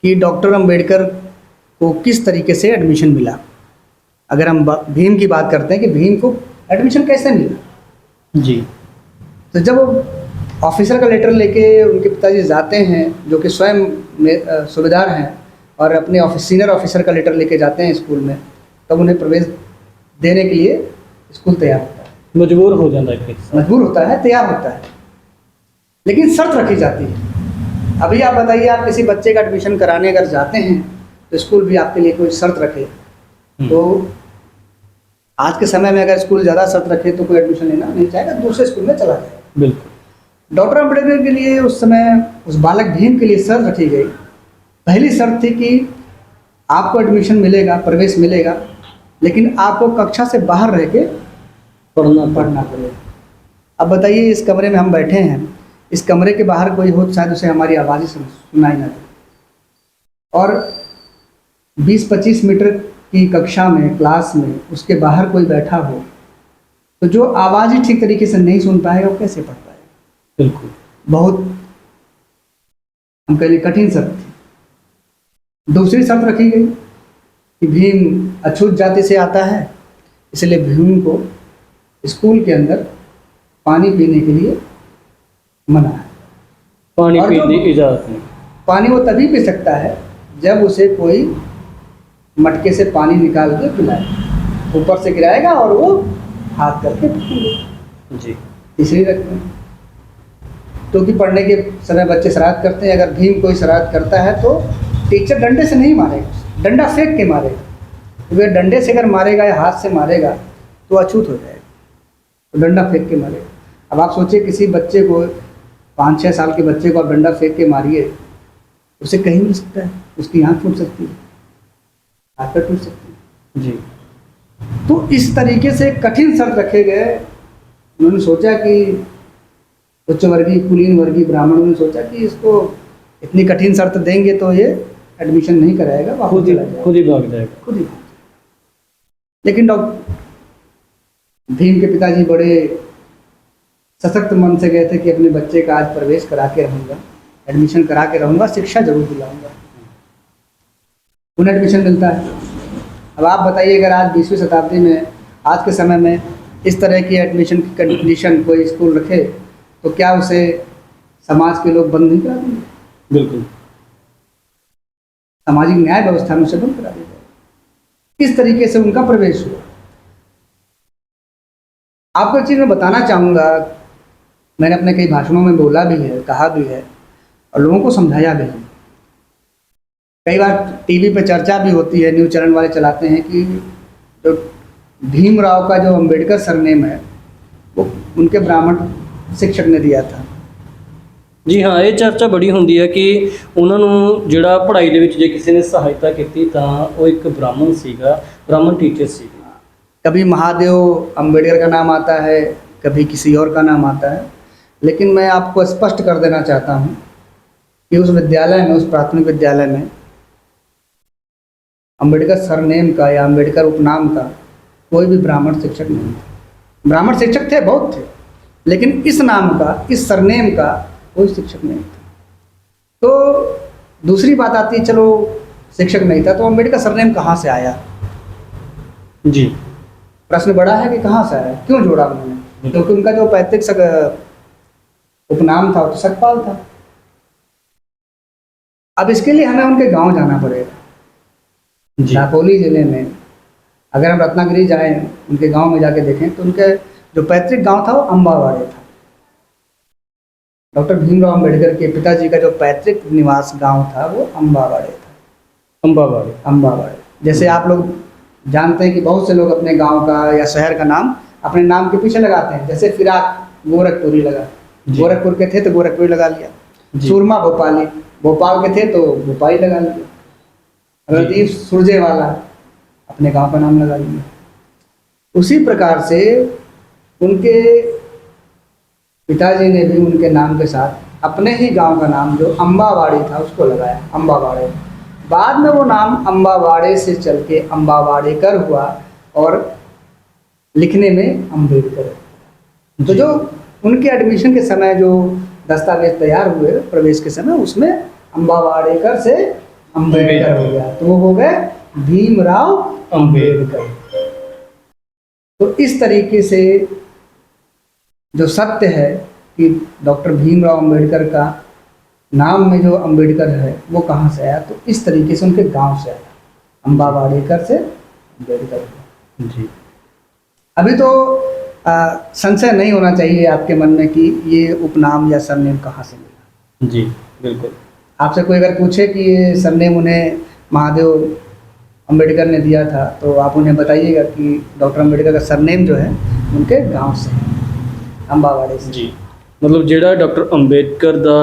कि डॉक्टर अंबेडकर को किस तरीके से एडमिशन मिला। अगर हम भीम की बात करते हैं कि भीम को एडमिशन कैसे मिला, जी तो जब वो ऑफिसर का लेटर लेके उनके पिताजी जाते हैं, जो कि स्वयं सूबेदार हैं, और अपने सीनियर ऑफिसर का लेटर लेके जाते हैं स्कूल में, तब उन्हें प्रवेश देने के लिए स्कूल तैयार होता है, मजबूर हो जाता है फिर। मजबूर होता है, तैयार होता है। लेकिन शर्त रखी जाती है। अभी आप बताइए, आप किसी बच्चे का एडमिशन कराने अगर जाते हैं तो स्कूल भी आपके लिए कोई शर्त रखे, तो आज के समय में अगर स्कूल ज़्यादा शर्त रखे तो कोई एडमिशन लेना नहीं चाहेगा, दूसरे स्कूल में चला जाएगा। बिल्कुल। डॉक्टर अम्बेडकर के लिए उस समय, उस बालक भीम के लिए शर्त रखी गई। पहली शर्त थी कि आपको एडमिशन मिलेगा, प्रवेश मिलेगा, लेकिन आपको कक्षा से बाहर रह के पढ़ना पड़ेगा। अब बताइए, इस कमरे में हम बैठे हैं, इस कमरे के बाहर कोई हो शायद उसे हमारी आवाज़ें सुनाई ना दे, और 20-25 मीटर की कक्षा में, क्लास में, उसके बाहर कोई बैठा हो, तो जो आवाज़ ही ठीक तरीके से नहीं सुन पाएगा वो कैसे पढ़ पाएगा। बिल्कुल। बहुत हम कह लिए कठिन शर्त थी। दूसरी शर्त रखी गई कि भीम अछूत जाति से आता है, इसलिए भीम को स्कूल के अंदर पानी पीने के लिए मना है। पानी और पीने की इजाज़त नहीं। पानी वो तभी पी सकता है जब उसे कोई मटके से पानी निकाल के पिलाए, ऊपर से गिराएगा और वो हाथ करके पिएंगे। जी। तीसरी रखें, क्योंकि पढ़ने के समय बच्चे शरारत करते हैं। अगर भीम कोई शरारत करता है तो टीचर डंडे से नहीं मारेगा, डंडा फेंक के मारेगा। क्योंकि डंडे से अगर मारेगा या हाथ से मारेगा तो अछूत हो जाएगा, तो डंडा फेंक के मारेगा। अब आप सोचिए, किसी बच्चे को, 5-6 साल के बच्चे को आप डंडा फेंक के मारिए, उसे कहीं मिल सकता है, उसकी आँख फूट सकती है, हाथ पैर टूट सकती है। जी। तो इस तरीके से कठिन शर्त रखे गए। उन्होंने सोचा कि उच्च वर्गीय, कुलीन वर्गीय ब्राह्मणों ने सोचा कि इसको इतनी कठिन शर्त देंगे तो ये एडमिशन नहीं कराएगा, वापस चला जाएगा, खुद ही भाग जाएगा। खुद ही भाग जाएगा। लेकिन डॉक्टर भीम के पिताजी बड़े सशक्त मन से गए थे कि अपने बच्चे का आज प्रवेश करा के रहूँगा, एडमिशन करा के रहूँगा, शिक्षा जरूर दिलाऊंगा। उन्हें एडमिशन मिलता है। अब आप बताइए, अगर आज 20वीं शताब्दी में, आज के समय में इस तरह की एडमिशन की कंडीशन कोई स्कूल रखे तो क्या उसे समाज के लोग बंद नहीं करा देंगे? बिल्कुल। सामाजिक न्याय व्यवस्था में उसे बंद करा देंगे। इस तरीके से उनका प्रवेश हुआ। आपको एक चीज़ मैं बताना चाहूँगा, मैंने अपने कई भाषणों में बोला भी है, कहा भी है, और लोगों को समझाया भी है। कई बार टीवी पे चर्चा भी होती है, न्यूज़ चैनल वाले चलाते हैं कि जो भीमराव का जो अंबेडकर सरनेम है वो उनके ब्राह्मण शिक्षक ने दिया था। जी हाँ, ये चर्चा बड़ी ਹੁੰਦੀ ਹੈ ਕਿ ਉਹਨਾਂ ਨੂੰ ਜਿਹੜਾ ਪੜ੍ਹਾਈ ਦੇ ਵਿੱਚ ਜੇ ਕਿਸੇ ਨੇ ਸਹਾਇਤਾ ਕੀਤੀ ਤਾਂ ਉਹ ਇੱਕ ਬ੍ਰਾਹਮਣ ਸੀਗਾ, ਬ੍ਰਾਹਮਣ टीचर ਸੀ। कभी महादेव अंबेडकर का नाम आता है, कभी किसी और का नाम आता है, लेकिन मैं आपको स्पष्ट कर देना चाहता हूँ कि उस विद्यालय में, उस प्राथमिक विद्यालय में अंबेडकर सरनेम का या अंबेडकर उपनाम का कोई भी ब्राह्मण शिक्षक नहीं था। ब्राह्मण शिक्षक थे, बहुत थे, लेकिन इस नाम का, इस सरनेम का कोई शिक्षक नहीं था। तो दूसरी बात आती है, चलो शिक्षक नहीं था तो अंबेडकर सरनेम कहाँ से आया? जी। प्रश्न बड़ा है कि कहाँ से आया, क्यों जोड़ा उन्होंने? क्योंकि उनका जो पैतृक उपनाम था वो तो सतपाल था। अब इसके लिए हमें उनके गांव जाना पड़ेगा। दापोली जिले में अगर हम रत्नागिरी जाएं, उनके गांव में जाके देखें तो उनके जो पैतृक गांव था वो अम्बावाड़े था। डॉक्टर भीमराव अंबेडकर के पिताजी का जो पैतृक निवास गांव था वो अम्बावाड़े था। अम्बावाड़े। जैसे आप लोग जानते हैं कि बहुत से लोग अपने गांव का या शहर का नाम अपने नाम के पीछे लगाते हैं। जैसे फिराक गोरखपुरी लगा, गोरखपुर के थे तो गोरखपुरी लगा लिया। सूरमा भोपाली, भोपाल के थे तो भोपाली लगा लिया। रणदीप सुरजेवाला, अपने गांव का नाम लगा लिया। उसी प्रकार से उनके पिताजी ने भी उनके नाम के साथ अपने ही गांव का नाम जो अम्बावाड़ी था उसको लगाया, अम्बावाड़े। बाद में वो नाम अम्बावाड़े से चल के अम्बावाड़ेकर हुआ और लिखने में अम्बेडकर। तो जो उनके एडमिशन के समय जो दस्तावेज तैयार हुए प्रवेश के समय, उसमें अम्बावाड़ेकर से अंबेडकर हो गया, तो वो हो गए भीमराव अंबेडकर। तो इस तरीके से जो सत्य है कि डॉक्टर भीमराव अंबेडकर का नाम में जो अंबेडकर है वो कहाँ से आया, तो इस तरीके से उनके गांव से आया, अम्बावाडेकर से अंबेडकर हुआ। जी अभी तो संशय नहीं होना चाहिए आपके मन में कि ये उपनाम या सरनेम कहाँ से मिला। जी बिल्कुल। आपसे कोई अगर पूछे कि ये सरनेम उन्हें महादेव अंबेडकर ने दिया था, तो आप उन्हें बताइएगा कि डॉक्टर अंबेडकर का सरनेम जो है उनके गांव से है, अंबावाड़े से। जी मतलब ਜਿਹੜਾ ਡਾਕਟਰ ਅੰਬੇਦਕਰ ਦਾ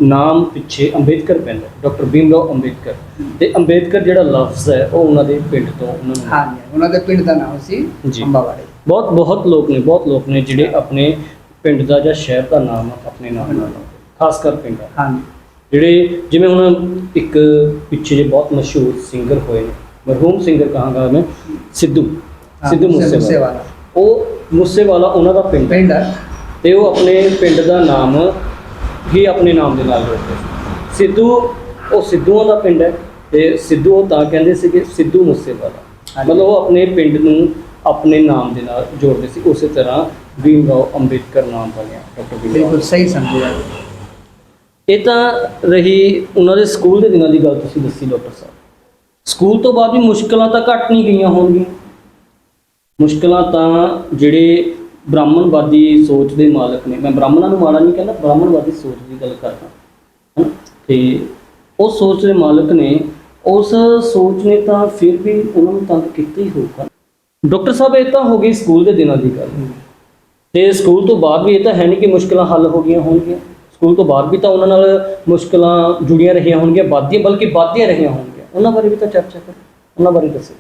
ਨਾਮ ਪਿੱਛੇ ਅੰਬੇਦਕਰ ਪੈਂਦਾ, ਡਾਕਟਰ ਭੀਮਰਾव ਅੰਬੇਦਕਰ, ਤੇ ਅੰਬੇਦਕਰ ਜਿਹੜਾ ਲਫ਼ਜ਼ ਹੈ ਉਹ ਉਹਨਾਂ ਦੇ ਪਿੰਡ ਤੋਂ ਉਹਨਾਂ ਨੂੰ हाँ जी, उन्होंने पिंड का नाम सी जी। अंबावाड़े। ਬਹੁਤ ਲੋਕ ਨੇ ਜਿਹੜੇ ਆਪਣੇ ਪਿੰਡ ਦਾ ਜਾਂ ਸ਼ਹਿਰ ਦਾ ਨਾਮ ਆਪਣੇ ਨਾਮ ਨਾਲ ਲਾਉਂਦੇ, ਖਾਸ ਕਰ ਪਿੰਡਾਂ हाँ जी, ਜਿਹੜੇ ਜਿਵੇਂ ਹੁਣ ਇੱਕ ਪਿੱਛੇ ਜੇ ਬਹੁਤ ਮਸ਼ਹੂਰ ਸਿੰਗਰ ਹੋਏ ਨੇ, ਮਰਹੂਮ ਸਿੰਗਰ ਕਹਾਂਗਾ ਮੈਂ, ਸਿੱਧੂ हाँ, ਸਿੱਧੂ ਮੂਸੇਵਾਲਾ, मूसेवाला ਉਹ ਮੂਸੇਵਾਲਾ ਉਹਨਾਂ ਦਾ ਪਿੰਡ ਹੈ, पिंड है। ਤੇ ਉਹ ਆਪਣੇ ਪਿੰਡ ਦਾ ਨਾਮ ਹੀ ਆਪਣੇ ਨਾਮ ਦੇ ਨਾਲ ਜੋੜਦੇ ਸੀ। ਸਿੱਧੂ ਉਹ ਸਿੱਧੂਆਂ ਦਾ ਪਿੰਡ ਹੈ, ਤੇ ਸਿੱਧੂ ਉਹ ਤਾਂ ਕਹਿੰਦੇ ਸੀ ਕਿ ਸਿੱਧੂ ਮੂਸੇਵਾਲਾ, ਹਾਂਜੀ। ਮਤਲਬ ਉਹ ਆਪਣੇ ਪਿੰਡ ਨੂੰ ਆਪਣੇ ਨਾਮ ਦੇ ਨਾਲ ਜੋੜਦੇ ਸੀ। ਉਸੇ ਤਰ੍ਹਾਂ ਭੀਮਰਾव ਅੰਬੇਦਕਰ ਨਾਮ ਬਣਿਆ ਡਾਕਟਰ ਭੀਮਰਾव। बिल्कुल सही समझे आप। ਇਹ ਤਾਂ ਰਹੀ ਉਹਨਾਂ ਦੇ ਸਕੂਲ ਦੇ ਦਿਨਾਂ ਦੀ ਗੱਲ ਤੁਸੀਂ ਦੱਸੀ ਡਾਕਟਰ ਸਾਹਿਬ। ਸਕੂਲ ਤੋਂ ਬਾਅਦ ਵੀ ਮੁਸ਼ਕਲਾਂ ਤਾਂ ਘੱਟ ਨਹੀਂ ਗਈਆਂ ਹੋਣਗੀਆਂ। ਮੁਸ਼ਕਲਾਂ ਤਾਂ ਜਿਹੜੇ ਬ੍ਰਾਹਮਣਵਾਦੀ ਸੋਚ ਦੇ ਮਾਲਕ ਨੇ, ਮੈਂ ਬ੍ਰਾਹਮਣਾਂ ਨੂੰ ਮਾੜਾ ਨਹੀਂ ਕਹਿੰਦਾ, ਬ੍ਰਾਹਮਣਵਾਦੀ ਸੋਚ ਦੀ ਗੱਲ ਕਰਦਾ ਹਾਂ, ਤੇ ਉਸ ਸੋਚ ਦੇ ਮਾਲਕ ਨੇ, ਉਸ ਸੋਚ ਨੇ ਤਾਂ ਫਿਰ ਵੀ ਉਹਨਾਂ ਨੂੰ ਤੰਗ ਕੀਤਾ ਹੀ ਹੋਊਗਾ। ਡਾਕਟਰ ਸਾਹਿਬ ਇਹ ਤਾਂ ਹੋ ਗਈ ਸਕੂਲ ਦੇ ਦਿਨਾਂ ਦੀ ਗੱਲ, ਤੇ ਸਕੂਲ ਤੋਂ ਬਾਅਦ ਵੀ ਇਹ ਤਾਂ ਹੈ ਨਹੀਂ ਕਿ ਮੁਸ਼ਕਲਾਂ ਹੱਲ ਹੋ ਗਈਆਂ ਹੋਣਗੀਆਂ। ਸਕੂਲ ਤੋਂ ਬਾਅਦ ਵੀ ਤਾਂ ਉਹਨਾਂ ਨਾਲ ਮੁਸ਼ਕਲਾਂ ਜੁੜੀਆਂ ਰਹੀਆਂ ਹੋਣਗੀਆਂ, ਬਲਕਿ ਵੱਧਦੀਆਂ ਰਹੀਆਂ ਹੋਣਗੀਆਂ। ਉਹਨਾਂ ਬਾਰੇ ਵੀ ਤਾਂ ਚਰਚਾ ਕਰੋ, ਉਹਨਾਂ ਬਾਰੇ ਦੱਸੋ।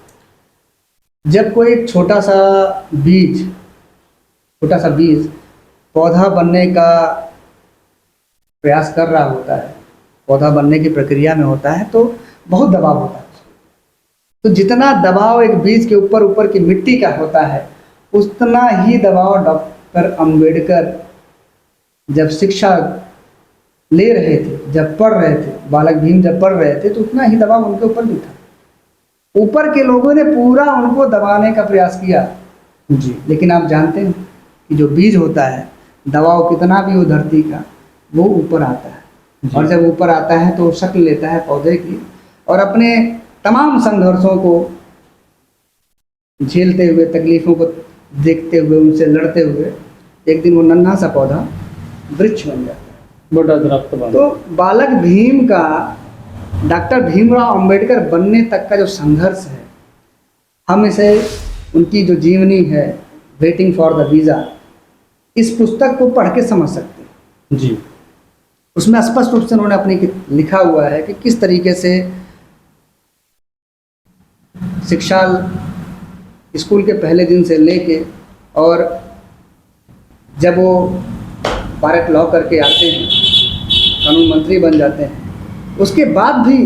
जब कोई छोटा सा बीज पौधा बनने का प्रयास कर रहा होता है, पौधा बनने की प्रक्रिया में होता है, तो बहुत दबाव होता है। तो जितना दबाव एक बीज के ऊपर की मिट्टी का होता है, उतना ही दबाव डॉक्टर अंबेडकर जब शिक्षा ले रहे थे, जब पढ़ रहे थे, बालक भीम जब पढ़ रहे थे, तो उतना ही दबाव उनके ऊपर भी था। ऊपर के लोगों ने पूरा उनको दबाने का प्रयास किया जी, लेकिन आप जानते हैं कि जो बीज होता है, दबाव कितना भी हो धरती का, वो ऊपर आता है, जी। और जब ऊपर आता है तो शक्ल लेता है पौधे की, और अपने तमाम संघर्षों को झेलते हुए, तकलीफों को देखते हुए, उनसे लड़ते हुए, एक दिन वो नन्हा सा पौधा वृक्ष बन जाता है। बड़ा दरख्त बन। तो बालक भीम का डॉक्टर भीमराव अंबेडकर बनने तक का जो संघर्ष है, हम इसे उनकी जो जीवनी है वेटिंग फॉर द वीज़ा, इस पुस्तक को पढ़ के समझ सकते हैं। जी, उसमें स्पष्ट रूप से उन्होंने अपनी लिखा हुआ है कि किस तरीके से शिक्षा स्कूल के पहले दिन से लेके, और जब वो भारत लॉ करके आते हैं, कानून मंत्री बन जाते हैं, उसके बाद भी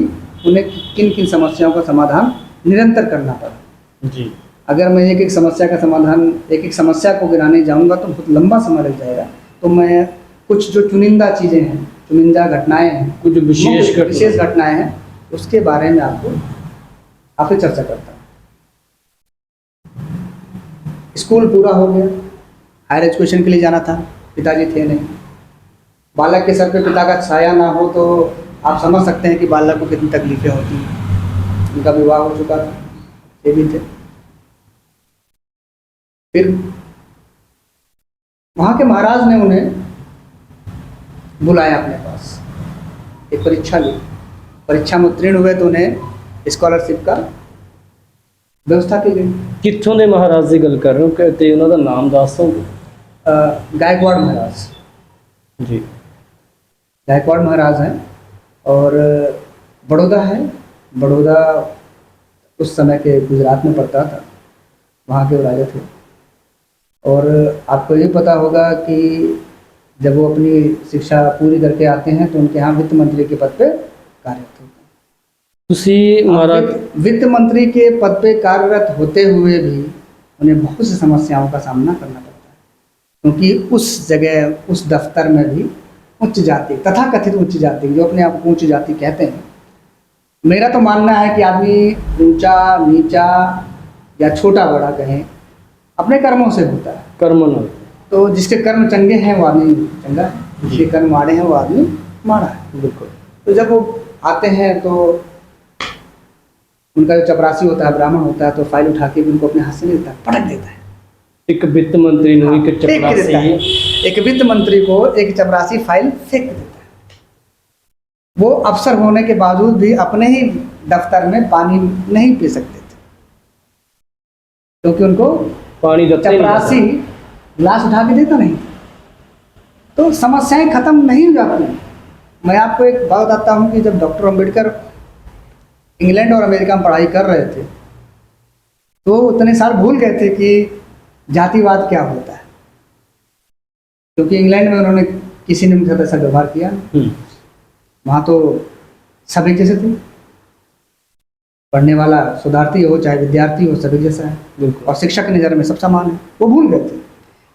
उन्हें किन किन समस्याओं का समाधान निरंतर करना पड़ा। जी, अगर मैं एक एक समस्या का समाधान, एक एक समस्या को गिनाने जाऊंगा तो बहुत लंबा समय लग जाएगा। तो मैं कुछ जो चुनिंदा चीज़ें हैं, चुनिंदा घटनाएं हैं, कुछ विशेष घटनाएं हैं, उसके बारे में आपसे चर्चा करता हूँ। स्कूल पूरा हो गया, हायर एजुकेशन के लिए जाना था, पिताजी थे नहीं, बालक के सर पे पिता का छाया ना हो तो आप समझ सकते हैं कि बालक को कितनी तकलीफें होती हैं। उनका विवाह हो चुका था, ये भी थे। फिर वहाँ के महाराज ने उन्हें बुलाया अपने पास, एक परीक्षा ली, परीक्षा में उत्तीर्ण हुए तो उन्हें स्कॉलरशिप का व्यवस्था की गई। ਕਿੱਥੋਂ ਦੇ ਮਹਾਰਾਜ ਦੀ ਗੱਲ ਕਰ ਰਹੇ ਹੋ ਕਿ ਤੇ ਉਹਨਾਂ ਦਾ ਨਾਮ ਦੱਸ ਦਿਓ। गायकवाड़ महाराज, जी, गायकवाड़ महाराज हैं, और बड़ौदा है। बड़ौदा उस समय के गुजरात में पड़ता था, वहाँ के राजा थे। और आपको ये पता होगा कि जब वो अपनी शिक्षा पूरी करके आते हैं तो उनके यहाँ वित्त मंत्री के पद पे कार्यरत होते हैं। ਤੁਸੀਂ ਮਹਾराज वित्त मंत्री के पद पे कार्यरत होते हुए भी उन्हें बहुत सी समस्याओं का सामना करना पड़ता है, क्योंकि उस जगह, उस दफ्तर में भी उच्च जाति, तथाकथित उच्च जाति, जो अपने आप को उच्च जाति कहते हैं, मेरा तो मानना है कि आदमी ऊंचा नीचा या छोटा बड़ा कहें अपने कर्मों से होता है। कर्म न तो जिसके कर्म चंगे हैं वो आदमी चंगा है, जिसके कर्म माड़े हैं वो आदमी माड़ा है। बिल्कुल। तो जब वो आते हैं तो उनका जो चपरासी होता है, ब्राह्मण होता है, तो फाइल उठा के भी उनको अपने हाथ से नहीं देता, पटक देता है। एक वित्त मंत्री ने एक फेंक के देता है। चपरासी एक वित्त मंत्री को एक चपरासी फाइल फेंक देता है। वो अफसर होने के बावजूद भी अपने ही दफ्तर में पानी नहीं पी सकते थे, क्योंकि उनको पानी रखते नहीं चपरासी गिलास उठा के देता नहीं। तो समस्याएं खत्म नहीं हो जाती। मैं आपको एक बात बताता हूँ कि जब डॉक्टर अंबेडकर इंग्लैंड और अमेरिका में पढ़ाई कर रहे थे तो उतने साल भूल गए थे कि जातिवाद क्या होता है, क्योंकि इंग्लैंड में उन्होंने किसी ने उनके साथ ऐसा व्यवहार किया। वहाँ तो सभी जैसे थे, पढ़ने वाला शोधार्थी हो चाहे विद्यार्थी हो सभी जैसा है, बिल्कुल। और शिक्षक की नज़र में सब समान है। वो भूल गए थे,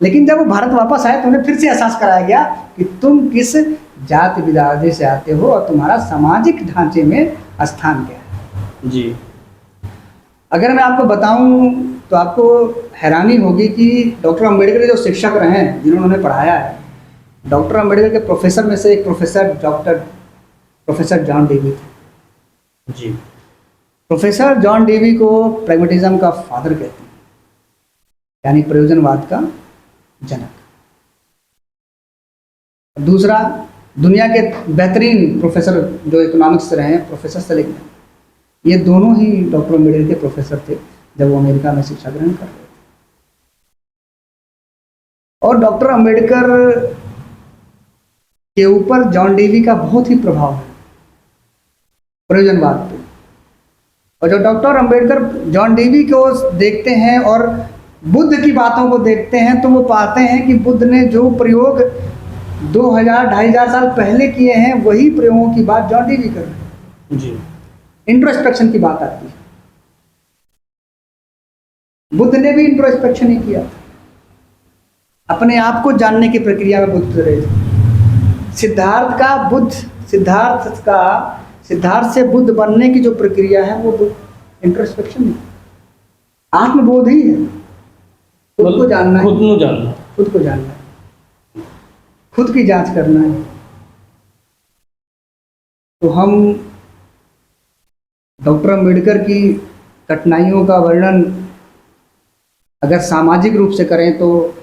लेकिन जब वो भारत वापस आए तो उन्हें फिर से एहसास कराया गया कि तुम किस जाति बिरादरी से आते हो और तुम्हारा सामाजिक ढांचे में स्थान क्या है। जी। अगर मैं आपको बताऊं तो आपको हैरानी होगी कि डॉक्टर अंबेडकर जो शिक्षक रहे हैं जिन्होंने उन्हें पढ़ाया है, डॉक्टर अंबेडकर के प्रोफेसर में से एक प्रोफेसर जॉन डेवी थे। जी। प्रोफेसर जॉन डेवी को प्रैग्मेटिज्म का फादर कहते हैं, यानी प्रयोजनवाद का जनक। दूसरा, दुनिया के बेहतरीन प्रोफेसर जो इकोनॉमिक्स से रहे हैं, प्रोफेसर सेलिग्मैन, ये दोनों ही डॉक्टर अंबेडकर के प्रोफेसर थे जब वो अमेरिका में शिक्षा ग्रहण कर रहे थे। और डॉक्टर अंबेडकर के ऊपर जॉन डेवी का बहुत ही प्रभाव है प्रयोजनवाद पे। और जो डॉक्टर अंबेडकर जॉन डेवी को देखते हैं और बुद्ध की बातों को देखते हैं तो वो पाते हैं कि बुद्ध ने जो प्रयोग 2000-2500 साल पहले किए हैं वही प्रयोगों की बात जॉन डेवी कर रहे हैं। जी। इंट्रोस्पेक्शन की बात आती है। बुद्ध ने भी इंट्रोस्पेक्शन ही किया था, अपने आप को जानने की प्रक्रिया में बुद्ध रहे थे। सिद्धार्थ से बुद्ध बनने की जो प्रक्रिया है वो इंट्रोस्पेक्शन है, आत्मबोध ही है। खुद को जानना है, खुद को जानना है, खुद की जांच करना है। तो हम डॉक्टर अंबेडकर की कठिनाइयों का वर्णन अगर सामाजिक रूप से करें तो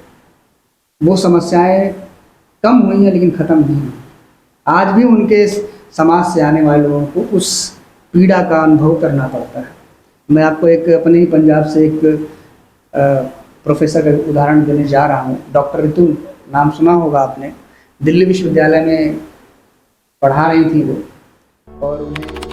वो समस्याएं कम हुई हैं लेकिन ख़त्म नहीं हुई। आज भी उनके समाज से आने वाले लोगों को उस पीड़ा का अनुभव करना पड़ता है। मैं आपको एक अपने ही पंजाब से एक प्रोफेसर का उदाहरण देने जा रहा हूँ। डॉक्टर रितु, नाम सुना होगा आपने, दिल्ली विश्वविद्यालय में पढ़ा रही थी वो, और उन्हें